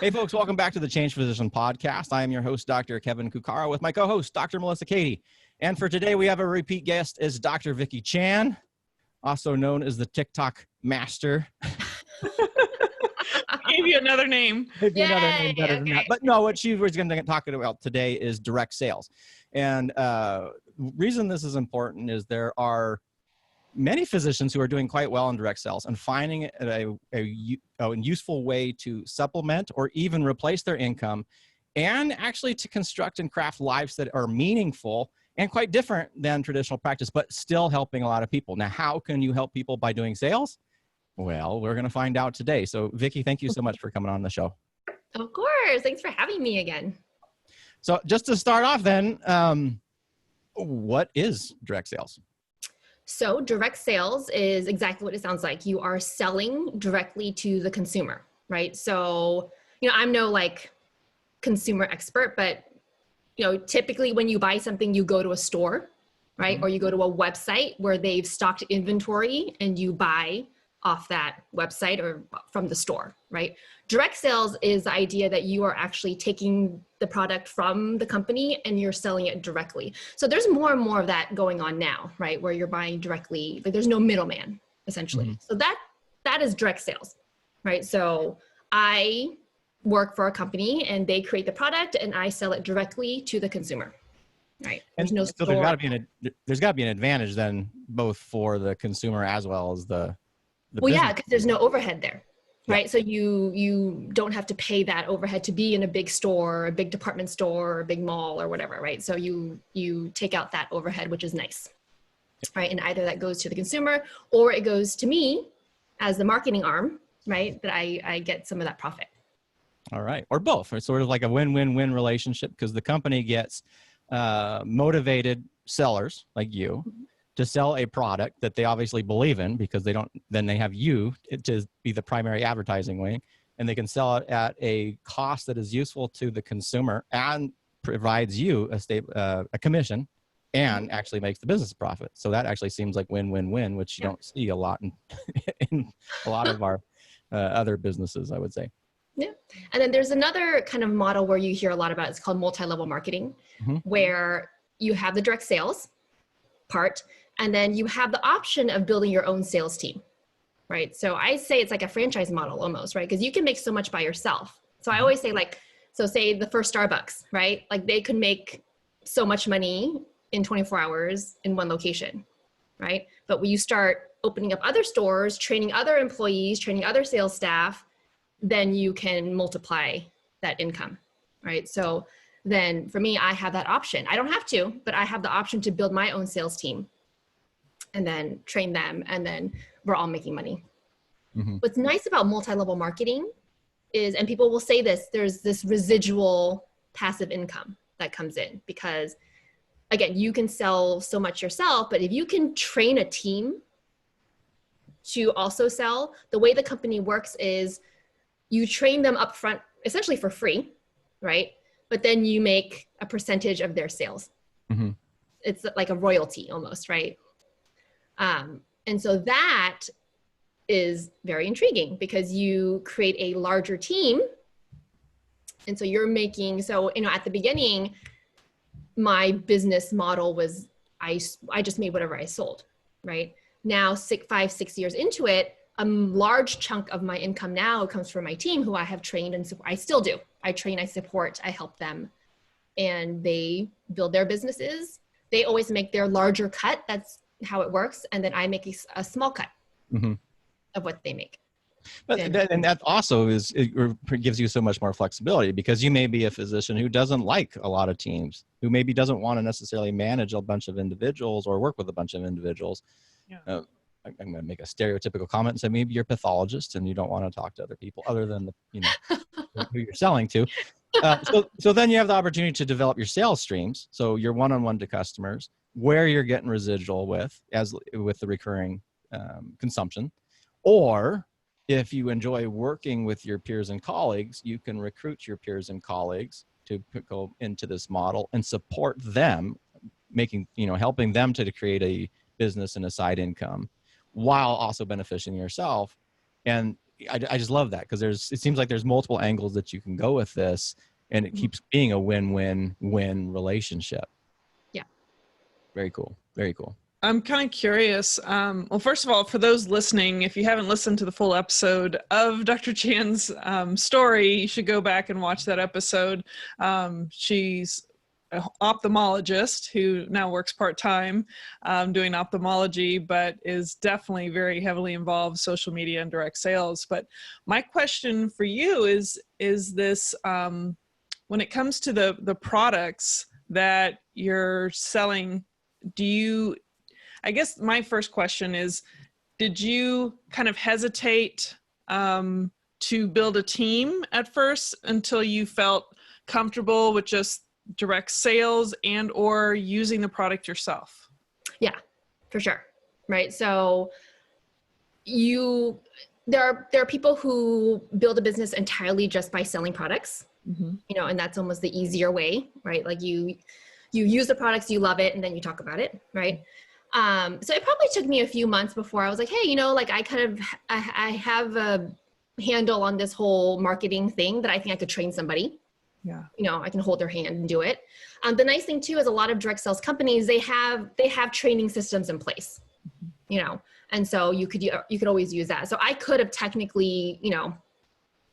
Hey, folks, welcome back to the Change Physician Podcast. I am your host, Dr. Kevin Cuccaro, with my co-host, Dr. Melissa Cady. And for today, we have a repeat guest is Dr. Vicki Chan, also known as the TikTok master. Gave you another name. Maybe another name better than that. But no, what she was going to talk about today is direct sales. And reason this is important is there are many physicians who are doing quite well in direct sales and finding a useful way to supplement or even replace their income, and actually to construct and craft lives that are meaningful and quite different than traditional practice, but still helping a lot of people. Now, how can you help people by doing sales? Well, we're going to find out today. So, Vicki, thank you so much for coming on the show. Of course. Thanks for having me again. So just to start off then, what is direct sales? So direct sales is exactly what it sounds like. You are selling directly to the consumer, right? So, I'm no consumer expert, but, typically when you buy something, you go to a store, right? Or you go to a website where they've stocked inventory and you buy off that website or from the store, right? Direct sales is the idea that you are actually taking the product from the company and you're selling it directly. So there's more and more of that going on now, right? Where you're buying directly, but there's no middleman essentially. So that is direct sales, right? So I work for a company and they create the product and I sell it directly to the consumer, right? There's no store. So there's got to be an advantage then, both for the consumer as well as the well, business. yeah, because there's no overhead there, right? Yeah. So you don't have to pay that overhead to be in a big store, a big department store, or a big mall or whatever, right? So you take out that overhead, which is nice, right? And either that goes to the consumer or it goes to me as the marketing arm, right? That I get some of that profit. All right, or both. It's sort of like a win-win-win relationship because the company gets motivated sellers like you to sell a product that they obviously believe in, because then they have you to be the primary advertising wing, and they can sell it at a cost that is useful to the consumer and provides you a commission and actually makes the business profit. So that actually seems like win-win-win, which you don't see a lot in a lot of our other businesses, I would say. Yeah. And then there's another kind of model where you hear a lot about, it's called multi-level marketing, where you have the direct sales part, and then you have the option of building your own sales team, right? So I say it's like a franchise model almost, right? Because you can make so much by yourself. So I always say so say the first Starbucks, right? Like they could make so much money in 24 hours in one location, right? But when you start opening up other stores, training other employees, training other sales staff, then you can multiply that income, right? So then for me, I have that option. I don't have to, but I have the option to build my own sales team and then train them, and then we're all making money. What's nice about multi-level marketing is, and people will say this, there's this residual passive income that comes in, because again, you can sell so much yourself, but if you can train a team to also sell, the way the company works is you train them up front, essentially for free, right? But then you make a percentage of their sales. It's like a royalty almost, right? And so that is very intriguing because you create a larger team. And so you're making, at the beginning, my business model was, I just made whatever I sold, right? Now, 5-6 years into it, a large chunk of my income now comes from my team, who I have trained and support. I still do. I train, I support, I help them, and they build their businesses. They always make their larger cut. That's how it works. And then I make a small cut of what they make. But and that also gives you so much more flexibility, because you may be a physician who doesn't like a lot of teams, who maybe doesn't want to necessarily manage a bunch of individuals or work with a bunch of individuals. Yeah. I'm going to make a stereotypical comment and say maybe you're a pathologist and you don't want to talk to other people other than who you're selling to. So then you have the opportunity to develop your sales streams. So you're one-on-one to customers, where you're getting residual with the recurring consumption. Or if you enjoy working with your peers and colleagues, you can recruit your peers and colleagues to go into this model and support them, helping them to create a business and a side income, while also benefiting yourself. And I just love that, because it seems like there's multiple angles that you can go with this, and it keeps being a win-win-win relationship. Yeah. Very cool. Very cool. I'm kind of curious. Well, first of all, for those listening, if you haven't listened to the full episode of Dr. Chan's story, you should go back and watch that episode. She's an ophthalmologist who now works part-time doing ophthalmology, but is definitely very heavily involved in social media and direct sales. But my question for you is this, when it comes to the products that you're selling, I guess my first question is, did you kind of hesitate to build a team at first until you felt comfortable with just direct sales and or using the product yourself? Yeah, for sure. Right. So there are people who build a business entirely just by selling products, and that's almost the easier way, right? Like you use the products, you love it, and then you talk about it, right? So it probably took me a few months before I was like, hey, like I have a handle on this whole marketing thing that I think I could train somebody. Yeah. I can hold their hand and do it. The nice thing too is a lot of direct sales companies, they have training systems in place, and so you could always use that. So I could have technically,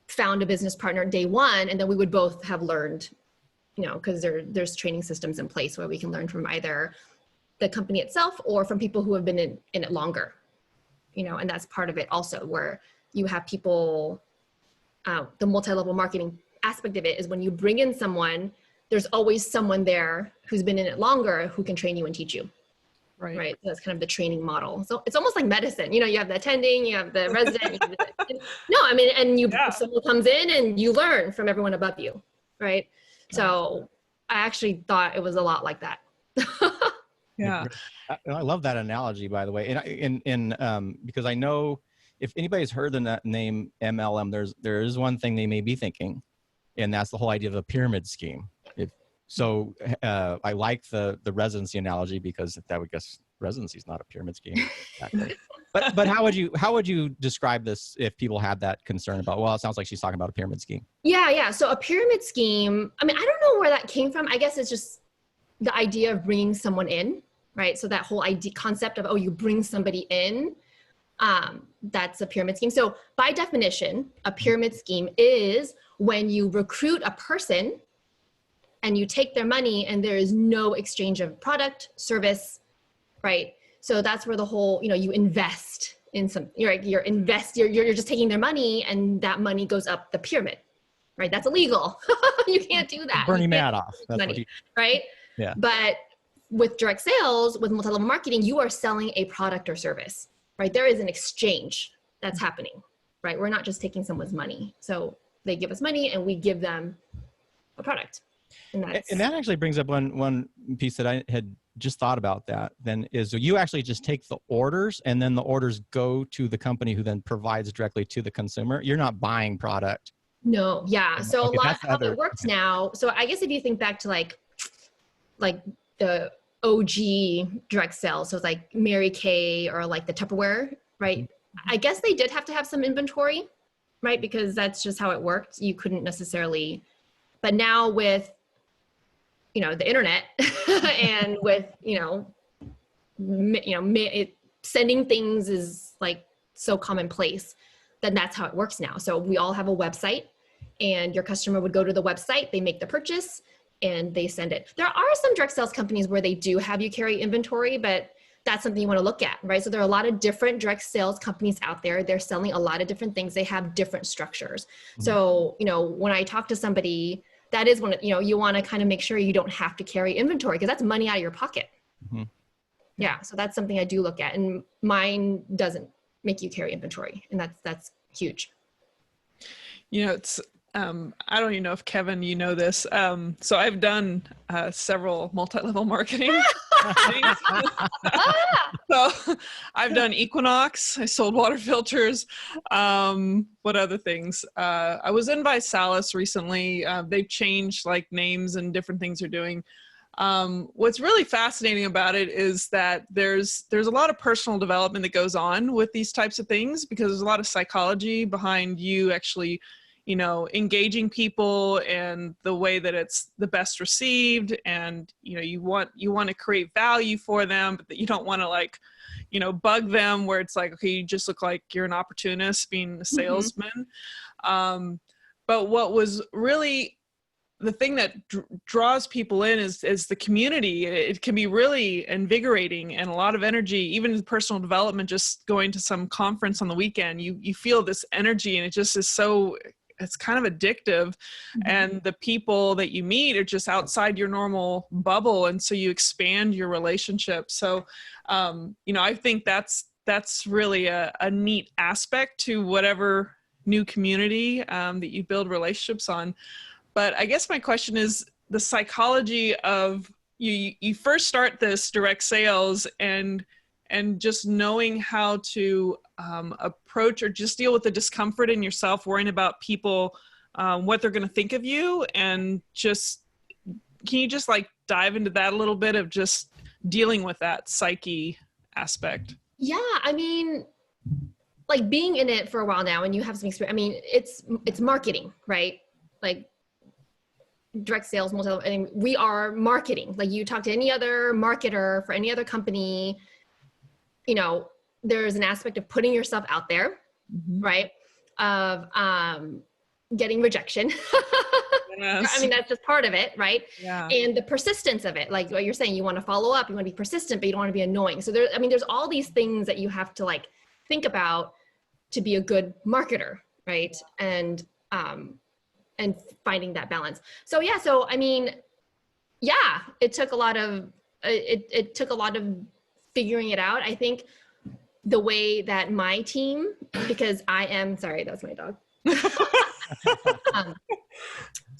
found a business partner day one, and then we would both have learned, because there's training systems in place where we can learn from either the company itself or from people who have been in it longer, and that's part of it also, where you have people, the multi-level marketing aspect of it is when you bring in someone, there's always someone there who's been in it longer who can train you and teach you. Right. So that's kind of the training model. So it's almost like medicine. You have the attending, you have the resident. Someone comes in and you learn from everyone above you. Right. So I actually thought it was a lot like that. Yeah. I love that analogy, by the way. And because I know if anybody's heard the name MLM, there is one thing they may be thinking, and that's the whole idea of a pyramid scheme. I like the residency analogy, because I would guess residency is not a pyramid scheme. Exactly. But how would you describe this if people had that concern about, well, it sounds like she's talking about a pyramid scheme? Yeah. So a pyramid scheme, I don't know where that came from. I guess it's just the idea of bringing someone in, right? So that whole concept of, you bring somebody in, that's a pyramid scheme. So by definition, a pyramid scheme is when you recruit a person and you take their money and there is no exchange of product, service, right? So that's where the whole, you invest in you're just taking their money, and that money goes up the pyramid, right? That's illegal. You can't do that. Bernie Madoff. That's money, right? Yeah. But with direct sales, with multi-level marketing, you are selling a product or service, right? There is an exchange that's happening, right? We're not just taking someone's money. So they give us money and we give them a product. And that actually brings up one piece that I had just thought about, that then is you actually just take the orders, and then the orders go to the company who then provides directly to the consumer. You're not buying product. No. Yeah. So a lot how it works now. So I guess if you think back to like the OG direct sales, so it's like Mary Kay or like the Tupperware, right? Mm-hmm. I guess they did have to have some inventory, right? Because that's just how it worked. You couldn't necessarily, but now with the internet and with, sending things is like so commonplace, then that's how it works now. So we all have a website, and your customer would go to the website, they make the purchase, and they send it. There are some direct sales companies where they do have you carry inventory, but that's something you want to look at, right? So there are a lot of different direct sales companies out there. They're selling a lot of different things. They have different structures. Mm-hmm. So, when I talk to somebody, that is when, you want to kind of make sure you don't have to carry inventory, because that's money out of your pocket. Mm-hmm. Yeah. So that's something I do look at, and mine doesn't make you carry inventory, and that's huge. It's, I don't even know if Kevin, you know this. So I've done several multi-level marketing things. So I've done Equinox. I sold water filters. What other things? I was in Visalis recently. They've changed like names and different things they're doing. What's really fascinating about it is that there's a lot of personal development that goes on with these types of things, because there's a lot of psychology behind you actually, you know, engaging people and the way that it's the best received. And, you know, you want to create value for them, but that you don't want to, like, you know, bug them where it's like, okay, you just look like you're an opportunist being a salesman. But what was really the thing that draws people in is the community. It can be really invigorating and a lot of energy, even in personal development. Just going to some conference on the weekend, you feel this energy, and it just is so, it's kind of addictive. And the people that you meet are just outside your normal bubble, and so you expand your relationship. So you know, I think that's really a neat aspect to whatever new community that you build relationships on. But I guess my question is the psychology of you first start this direct sales and just knowing how to approach or just deal with the discomfort in yourself, worrying about people, what they're going to think of you. And just, can you just like dive into that a little bit of just dealing with that psyche aspect? Yeah, I mean, like being in it for a while now and you have some experience, I mean, it's marketing, right? Like direct sales, and we are marketing. Like you talk to any other marketer for any other company, you know, there's an aspect of putting yourself out there, right? Of getting rejection. Yes. I mean, that's just part of it, right? Yeah. And the persistence of it, like what you're saying, you want to follow up, you want to be persistent, but you don't want to be annoying. So there's all these things that you have to like think about to be a good marketer, right? And finding that balance. So yeah, so I mean, yeah, it took a lot of figuring it out. I think the way that my team, because sorry, that's my dog.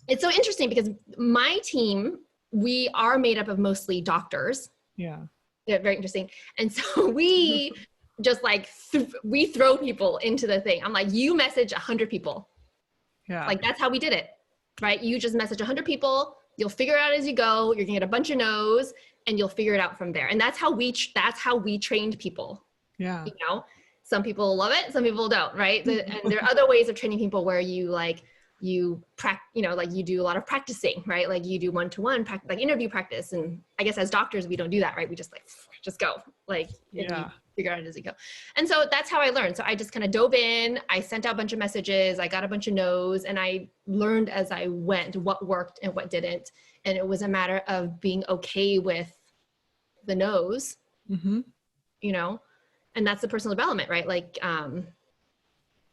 It's so interesting because my team, we are made up of mostly doctors. Yeah. They're very interesting. And so we just like, we throw people into the thing. I'm like, you message 100 people. Yeah. Like that's how we did it, right? You just message 100 people, you'll figure it out as you go, you're gonna get a bunch of no's and you'll figure it out from there. And that's how we trained people. Yeah. You know, some people love it, some people don't, right? And there are other ways of training people where you like, you know, like you do a lot of practicing, right? Like you do one-to-one practice, like interview practice. And I guess as doctors, we don't do that, right? We just like, just go, like, yeah. Figure out as you go. And so that's how I learned. So I just kind of dove in, I sent out a bunch of messages, I got a bunch of no's, and I learned as I went what worked and what didn't. And it was a matter of being okay with the no's, you know, and that's the personal development, right? Like,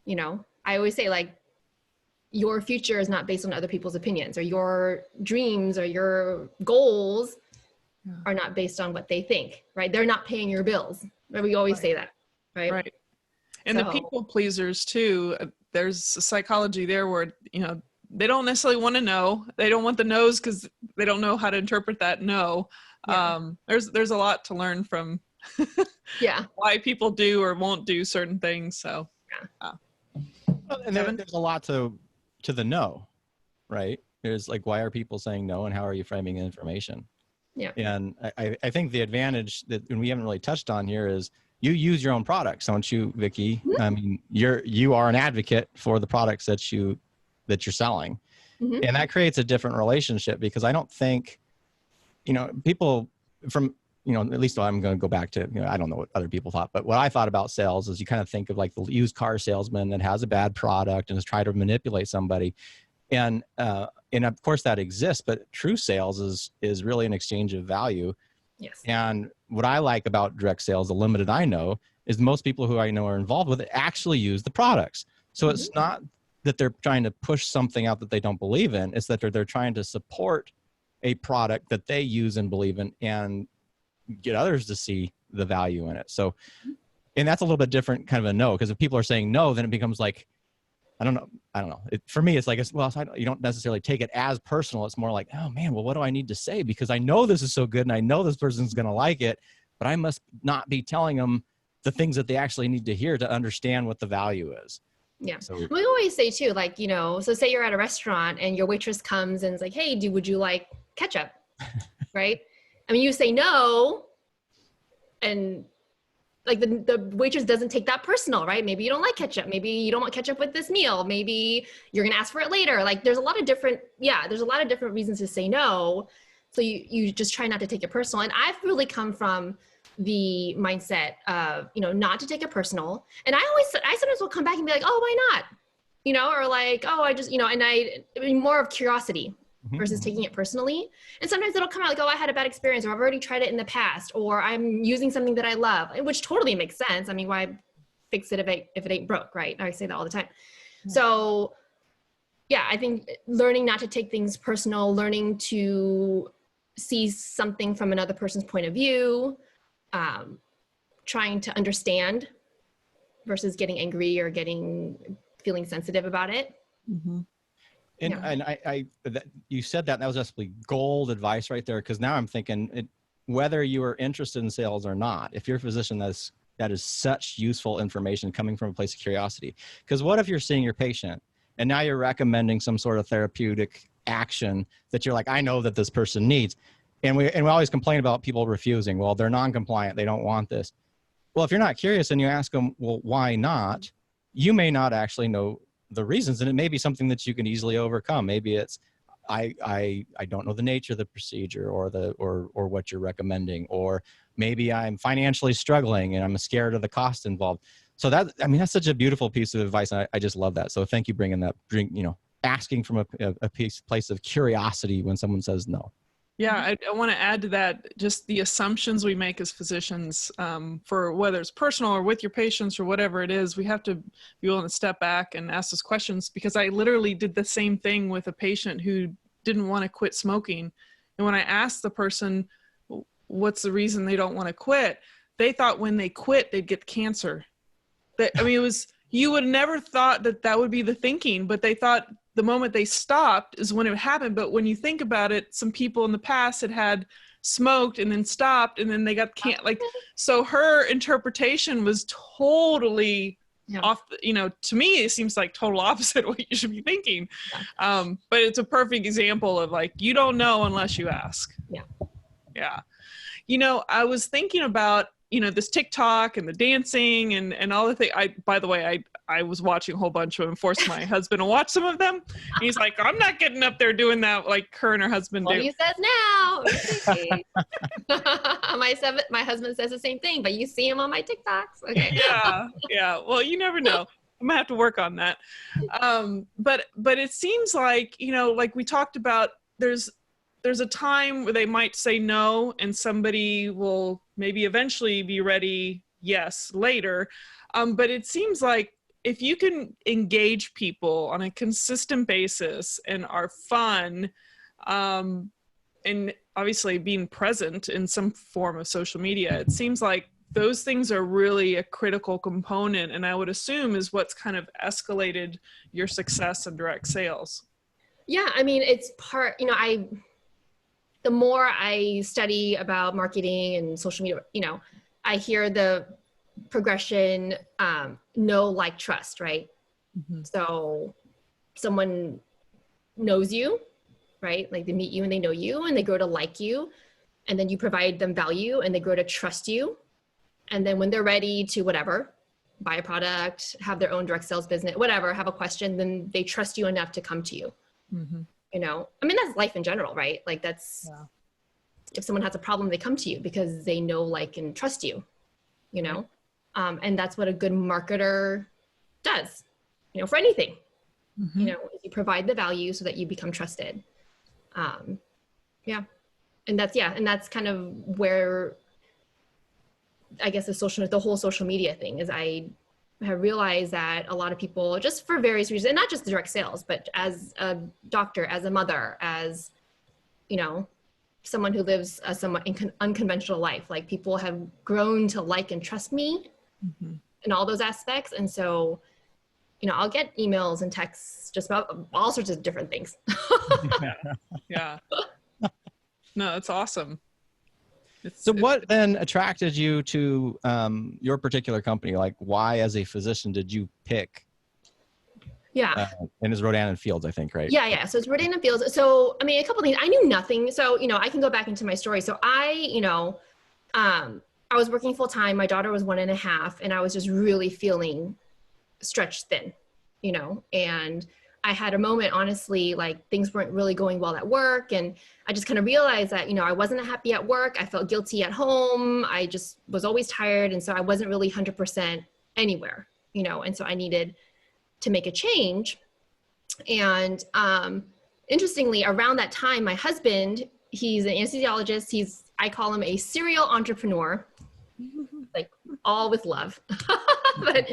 you know, I always say like, your future is not based on other people's opinions, or your dreams or your goals are not based on what they think, right? They're not paying your bills. We always say that, right? Right. And so, the people pleasers too, there's a psychology there where, you know, they don't necessarily want to know. They don't want the no's because they don't know how to interpret that no. Yeah. There's a lot to learn from yeah, why people do or won't do certain things. So yeah. Well, and there's a lot to the no, right? There's like, why are people saying no and how are you framing information? Yeah. And I think the advantage that we haven't really touched on here is you use your own products, don't you, Vicki? I mean, you are an advocate for the products that you're selling. And that creates a different relationship, because I don't think, you know, people from, you know, at least I'm going to go back to, you know, I don't know what other people thought, but what I thought about sales is you kind of think of like the used car salesman that has a bad product and is trying to manipulate somebody. And of course that exists, but true sales is really an exchange of value. Yes. And what I like about direct sales, the limited I know, is most people who I know are involved with it actually use the products. So it's not that they're trying to push something out that they don't believe in. It's that they're trying to support a product that they use and believe in and get others to see the value in it. So, and that's a little bit different kind of a no, because if people are saying no, then it becomes like, I don't know. For me, it's like, well, you don't necessarily take it as personal. It's more like, oh man, well, what do I need to say? Because I know this is so good and I know this person's going to like it, but I must not be telling them the things that they actually need to hear to understand what the value is. Yeah. So we always say too, like, you know, so say you're at a restaurant and your waitress comes and is like, hey, would you like ketchup? right? I mean, you say no, and like the waitress doesn't take that personal, right? Maybe you don't like ketchup. Maybe you don't want ketchup with this meal. Maybe you're going to ask for it later. Like there's a lot of different reasons to say no. So you just try not to take it personal. And I've really come from the mindset of, not to take it personal. And I sometimes will come back and be like, oh, why not? Or like, oh, I just, more of curiosity versus taking it personally. And sometimes it'll come out like, oh, I had a bad experience, or I've already tried it in the past, or I'm using something that I love, which totally makes sense. I mean, why fix it if it ain't broke, right? I say that all the time. So yeah, I think learning not to take things personal, learning to see something from another person's point of view, trying to understand versus getting angry or feeling sensitive about it. Mm-hmm. And you said that was actually gold advice right there. Cause now I'm thinking whether you are interested in sales or not, if you're a physician, that is such useful information coming from a place of curiosity. Cause what if you're seeing your patient and now you're recommending some sort of therapeutic action that you're like, I know that this person needs. And we always complain about people refusing. Well, they're non-compliant. They don't want this. Well, if you're not curious and you ask them, well, why not? You may not actually know the reasons, and it may be something that you can easily overcome. Maybe it's, I don't know the nature of the procedure or what you're recommending, or maybe I'm financially struggling and I'm scared of the cost involved. So that's such a beautiful piece of advice. And I just love that. So thank you asking from a place of curiosity when someone says no. Yeah, I want to add to that just the assumptions we make as physicians for whether it's personal or with your patients or whatever it is. We have to be willing to step back and ask those questions, because I literally did the same thing with a patient who didn't want to quit smoking. And when I asked the person, what's the reason they don't want to quit, they thought when they quit, they'd get cancer. You would have never thought that would be the thinking, but they thought the moment they stopped is when it happened. But when you think about it, some people in the past had smoked and then stopped and then they got so her interpretation was totally off, to me, it seems like total opposite what you should be thinking. Yeah. But it's a perfect example of like, you don't know unless you ask. Yeah. Yeah. I was thinking about, this TikTok and the dancing and all the things. By the way, I was watching a whole bunch of them, forced my husband to watch some of them. And he's like, I'm not getting up there doing that like her and her husband do. He says now. My husband says the same thing, but you see him on my TikToks. Okay. Yeah. Well, you never know. I'm gonna have to work on that. But it seems like, like we talked about, there's a time where they might say no and somebody will maybe eventually be ready, yes, later. But it seems like if you can engage people on a consistent basis and are fun, and obviously being present in some form of social media, it seems like those things are really a critical component, and I would assume is what's kind of escalated your success in direct sales. Yeah, I mean, it's part, the more I study about marketing and social media, I hear the progression, know, like, trust, right? Mm-hmm. So someone knows you, right? Like they meet you and they know you and they grow to like you, and then you provide them value and they grow to trust you. And then when they're ready to whatever, buy a product, have their own direct sales business, whatever, have a question, then they trust you enough to come to you. Mm-hmm. I mean, that's life in general, right? Like if someone has a problem, they come to you because they know, like, and trust you, right. And that's what a good marketer does, for anything, mm-hmm. You provide the value so that you become trusted. And that's kind of where I guess the whole social media thing is. I have realized that a lot of people, just for various reasons, and not just the direct sales, but as a doctor, as a mother, as, someone who lives a somewhat unconventional life, like people have grown to like and trust me mm-hmm. in all those aspects. And so, I'll get emails and texts just about all sorts of different things. Yeah. No, it's awesome. So what then attracted you to your particular company? Like, why as a physician did you pick Yeah. And it's Rodan and Fields, I think, right? Yeah. So it's Rodan and Fields. So, I mean, a couple things. I knew nothing. So, I can go back into my story. So I was working full time. My daughter was 1.5, and I was just really feeling stretched thin, and I had a moment, honestly, like things weren't really going well at work. And I just kind of realized that, I wasn't happy at work. I felt guilty at home. I just was always tired. And so I wasn't really 100% anywhere, and so I needed to make a change. And interestingly, around that time, my husband, he's an anesthesiologist. I call him a serial entrepreneur, like all with love. But,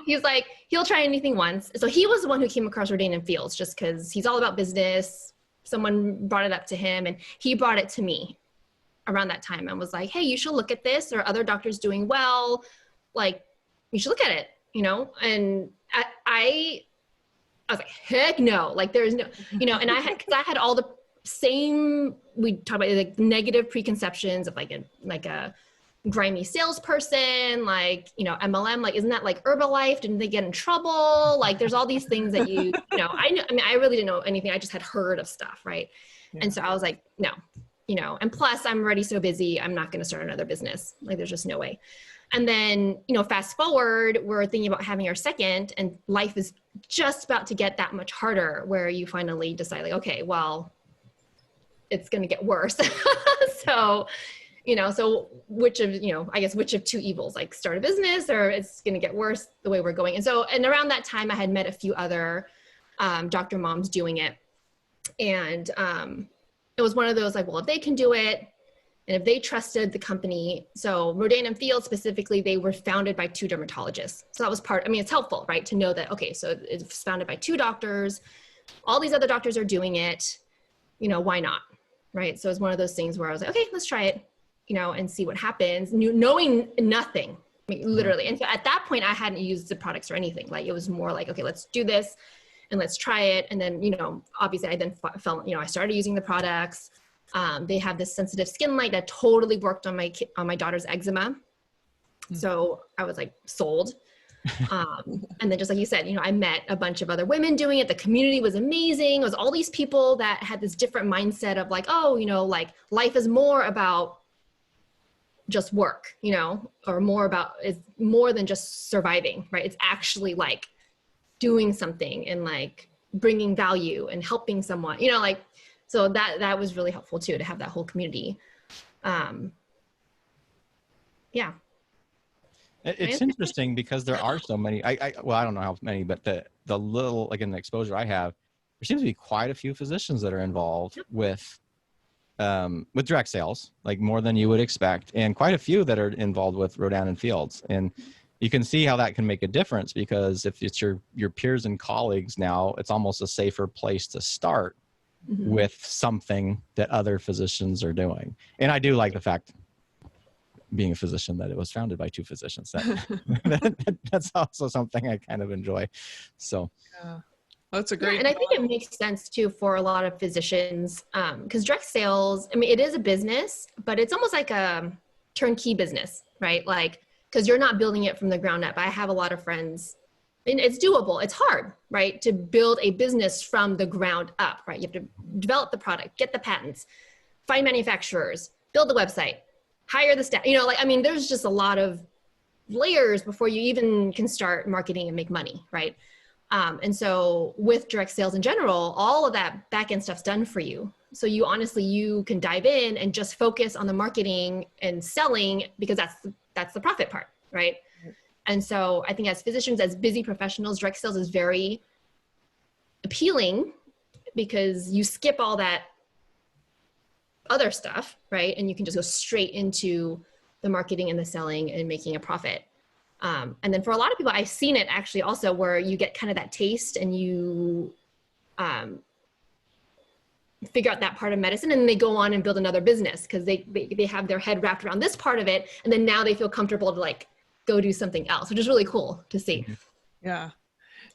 he's like, he'll try anything once. So he was the one who came across Rodan and Fields just because he's all about business. Someone brought it up to him and he brought it to me around that time and was like, hey, you should look at this. There are other doctors doing well. Like, you should look at it, and I was like, heck no, like there's no, and I had all the same, we talked about like negative preconceptions of like a grimy salesperson, like, MLM, like, isn't that like Herbalife? Didn't they get in trouble? Like, there's all these things that I really didn't know anything. I just had heard of stuff. Right. Yeah. And so I was like, no, and plus I'm already so busy. I'm not going to start another business. Like, there's just no way. And then, fast forward, we're thinking about having our second, and life is just about to get that much harder where you finally decide like, okay, well, it's going to get worse. So, so which of two evils, like start a business or it's going to get worse the way we're going. And around that time I had met a few other doctor moms doing it. And it was one of those like, well, if they can do it and if they trusted the company, so Rodan and Fields specifically, they were founded by 2 dermatologists. So that was it's helpful, right? To know that, okay, so it's founded by 2 doctors, all these other doctors are doing it, why not? Right. So it's one of those things where I was like, okay, let's try it. And see what happens, knowing nothing, literally. And so at that point, I hadn't used the products or anything. Like, it was more like, okay, let's do this and let's try it. And then, obviously I then felt, I started using the products. They have this sensitive skin light that totally worked on my daughter's eczema. So I was like sold. And then just like you said, I met a bunch of other women doing it. The community was amazing. It was all these people that had this different mindset of like, oh, like life is more about just work, or it's more than just surviving, right? It's actually like doing something and like bringing value and helping someone, so that was really helpful too, to have that whole community. Yeah. It's interesting because there are so many, I don't know how many, but the little, like in the exposure I have, there seems to be quite a few physicians that are involved with direct sales, like more than you would expect, and quite a few that are involved with Rodan and Fields. And you can see how that can make a difference, because if it's your peers and colleagues now, it's almost a safer place to start with something that other physicians are doing. And I do like the fact, being a physician, that it was founded by 2 physicians. That's also something I kind of enjoy. So. Yeah. That's a great. And I think it makes sense too for a lot of physicians, because direct sales, it is a business, but it's almost like a turnkey business, right? Like, because you're not building it from the ground up. I have a lot of friends, and it's doable. It's hard, right? To build a business from the ground up, right? You have to develop the product, get the patents, find manufacturers, build the website, hire the staff, there's just a lot of layers before you even can start marketing and make money, right? And so with direct sales in general, all of that back-end stuff's done for you. So you can dive in and just focus on the marketing and selling, because that's the profit part, right? And so I think as physicians, as busy professionals, direct sales is very appealing because you skip all that other stuff, right? And you can just go straight into the marketing and the selling and making a profit. And then for a lot of people, I've seen it actually also where you get kind of that taste and you figure out that part of medicine, and they go on and build another business because they have their head wrapped around this part of it. And then now they feel comfortable to like go do something else, which is really cool to see. Yeah.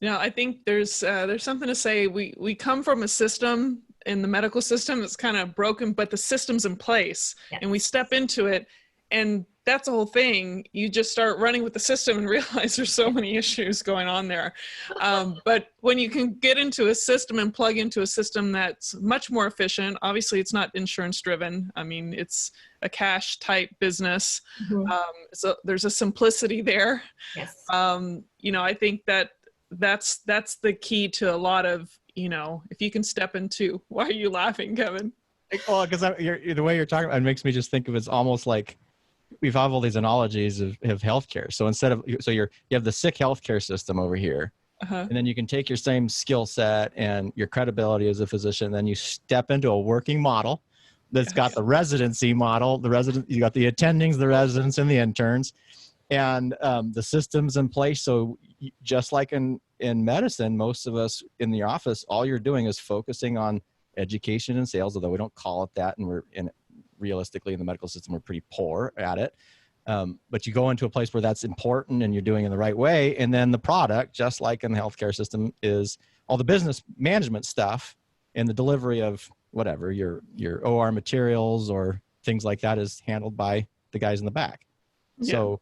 I think there's something to say. We come from a system in the medical system that's kind of broken, but the system's in place. Yes. And we step into it, and that's the whole thing. You just start running with the system and realize there's so many issues going on there. But when you can get into a system and plug into a system that's much more efficient, obviously it's not insurance driven. I mean, it's a cash type business. So there's a simplicity there. Yes. You know, I think that's the key to a lot of, you know, if you can step into, why are you laughing, Kevin? Well, because the way you're talking about it makes me just think of it's almost like we've have all these analogies of healthcare. So you have the sick healthcare system over here, and then you can take your same skill set and your credibility as a physician, then you step into a working model that's got the residency model, you got the attendings, the residents, and the interns, and the systems in place. So just like in medicine, most of us in the office, all you're doing is focusing on education and sales, although we don't call it that, and realistically in the medical system we're pretty poor at it, but you go into a place where that's important and you're doing it in the right way, and then the product, just like in the healthcare system, is all the business management stuff and the delivery of whatever your OR materials or things like that is handled by the guys in the back. So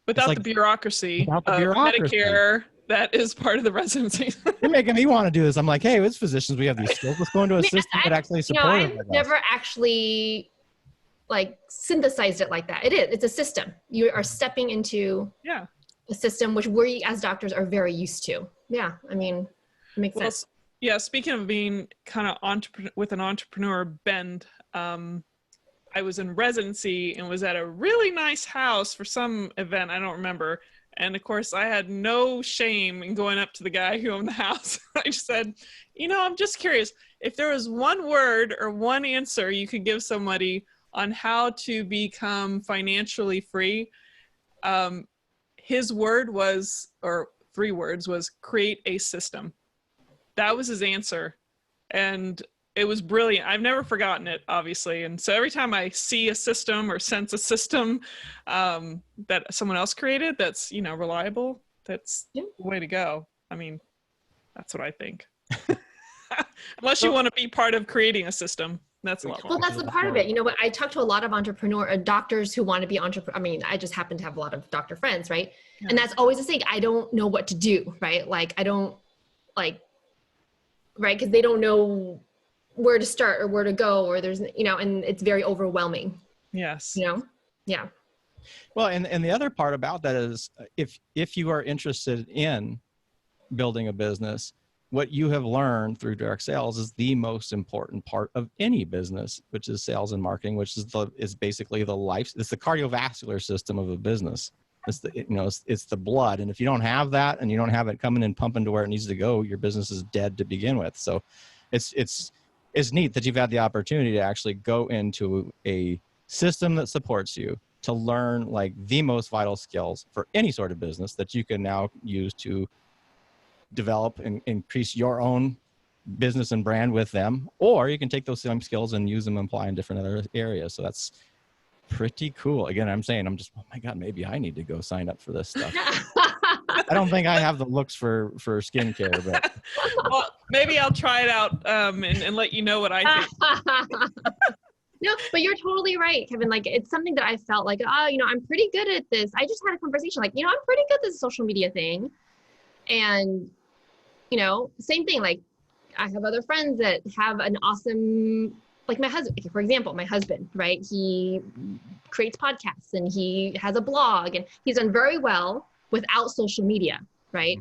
without the bureaucracy of Medicare, that is part of the residency. You're making me want to do this. I'm like, hey, as physicians, we have these skills. Let's go into a system that actually supports it. I've never actually like synthesized it like that. It's a system. You are stepping into a system which we as doctors are very used to. Yeah, I mean, it makes sense. Yeah, speaking of being kind of with an entrepreneur bend, I was in residency and was at a really nice house for some event. I don't remember. And of course, I had no shame in going up to the guy who owned the house. I just said, you know, I'm just curious, if there was one word or one answer you could give somebody on how to become financially free, his word was, or 3 words, was create a system. That was his answer. And it was brilliant. I've never forgotten it, obviously. And so every time I see a system or sense a system that someone else created that's, you know, reliable, that's the way to go. I mean, that's what I think. Unless you want to be part of creating a system. That's a lot more. Well, that's the part of it. You know what? I talk to a lot of doctors who want to be entrepreneur. I mean, I just happen to have a lot of doctor friends, right? Yeah. And that's always the thing. I don't know what to do, right? Like, I don't right? Because they don't know where to start or where to go, or there's, you know, and it's very overwhelming. Yes. You know? Yeah. Well, and the other part about that is if you are interested in building a business, what you have learned through direct sales is the most important part of any business, which is sales and marketing, which is basically it's the cardiovascular system of a business. It's it's the blood. And if you don't have that and you don't have it coming and pumping to where it needs to go, your business is dead to begin with. So it's neat that you've had the opportunity to actually go into a system that supports you to learn like the most vital skills for any sort of business that you can now use to develop and increase your own business and brand with them, or you can take those same skills and use them and apply in different other areas. So that's pretty cool. Again, I'm oh my God, maybe I need to go sign up for this stuff. I don't think I have the looks for skincare, but well, maybe I'll try it out and let you know what I think. No, but you're totally right, Kevin. Like, it's something that I felt like, you know, I'm pretty good at this. I just had a conversation like, you know, I'm pretty good at this social media thing. And, you know, same thing. Like, I have other friends that have an awesome, like my husband, for example, my husband, right? He creates podcasts and he has a blog and he's done very well without social media, right?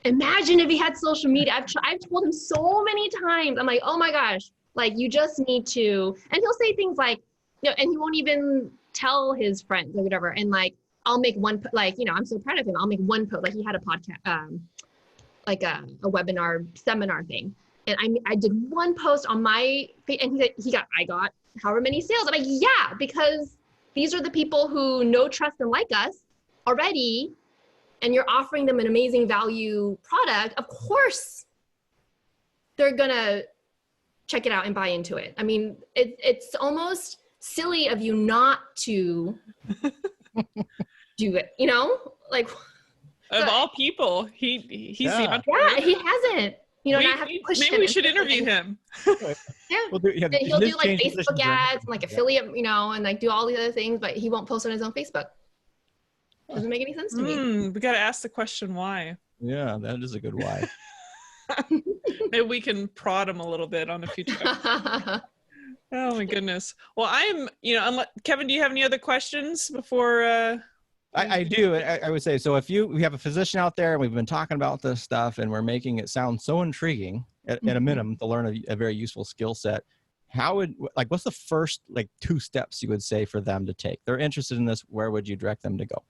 Imagine if he had social media. I've told him so many times, I'm like, oh my gosh, like you just need to, and he'll say things like, you know, and he won't even tell his friends or whatever. And like, I'll make one, like, you know, I'm so proud of him. I'll make one post, like he had a podcast, like a webinar seminar thing. And I did one post on my, and I got however many sales. I'm like, yeah, because these are the people who know, trust, and like us already. And you're offering them an amazing value product. Of course, they're gonna check it out and buy into it. I mean, it's almost silly of you not to do it, you know? Like, of all people, he's the entrepreneur. Yeah, he hasn't. You know, and I have to push maybe him we should interview him. Yeah. Yeah, And he'll do like Facebook ads, journey. and like affiliate, you know, and like do all the other things, but he won't post on his own Facebook. Doesn't make any sense to me. We got to ask the question why. Yeah, that is a good why. Maybe we can prod him a little bit on a future episode. Oh my goodness. Well, Kevin, do you have any other questions before? I do. I would say, so if we have a physician out there and we've been talking about this stuff and we're making it sound so intriguing at a minimum to learn a very useful skill set, what's the first 2 steps you would say for them to take? They're interested in this. Where would you direct them to go?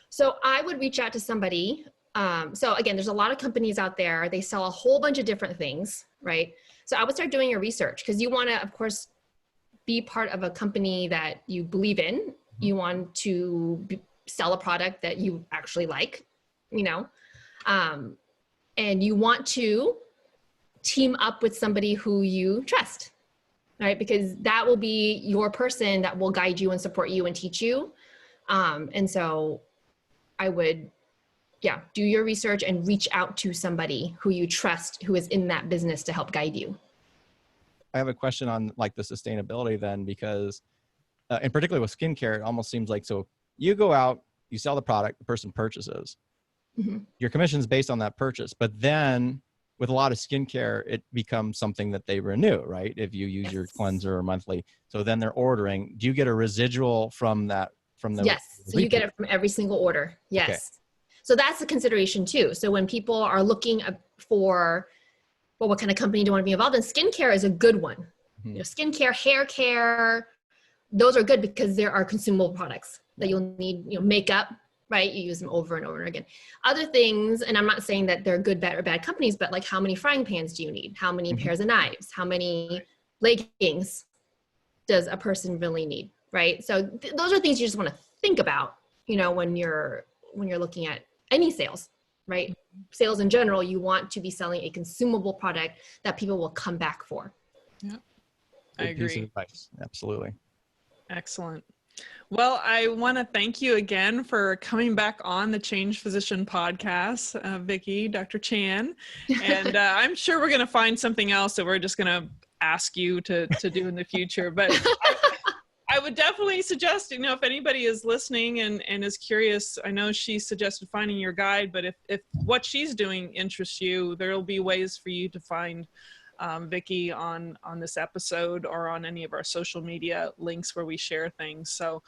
So I would reach out to somebody. So again, there's a lot of companies out there. They sell a whole bunch of different things, right? So I would start doing your research, because you want to, of course, be part of a company that you believe in. You want to sell a product that you actually like, you know, and you want to team up with somebody who you trust, right? Because that will be your person that will guide you and support you and teach you. And so I would, do your research and reach out to somebody who you trust, who is in that business, to help guide you. I have a question on the sustainability then, because in particular with skincare, it almost seems like, so you go out, you sell the product, the person purchases. Mm-hmm. Your commission is based on that purchase, but then with a lot of skincare, it becomes something that they renew, right? If you use your cleanser monthly, so then they're ordering. Do you get a residual from that? Yes, so you get it from every single order. Yes. Okay. So that's a consideration too. So when people are looking for, well, what kind of company do you want to be involved in? Skincare is a good one. Mm-hmm. You know, skincare, hair care, those are good because there are consumable products that you'll need. You know, makeup, right? You use them over and over again. Other things, and I'm not saying that they're good, bad, or bad companies, but like, how many frying pans do you need? How many pairs of knives? How many leggings does a person really need, right? So those are things you just want to think about, you know, when you're looking at any sales, right? Sales in general, you want to be selling a consumable product that people will come back for. Yeah, I agree. Piece of advice. Absolutely. Excellent. Well, I want to thank you again for coming back on the Change Physician podcast, Vicki, Dr. Chan. And I'm sure we're going to find something else that we're just going to ask you to do in the future. But I would definitely suggest, you know, if anybody is listening and is curious, I know she suggested finding your guide, but if what she's doing interests you, there'll be ways for you to find Vicki on this episode or on any of our social media links where we share things. So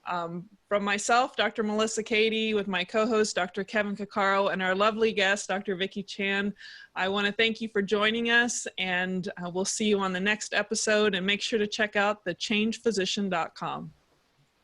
from myself, Dr. Melissa Cady, with my co-host, Dr. Kevin Cuccaro, and our lovely guest, Dr. Vicki Chan, I want to thank you for joining us, and we'll see you on the next episode, and make sure to check out thechangephysician.com.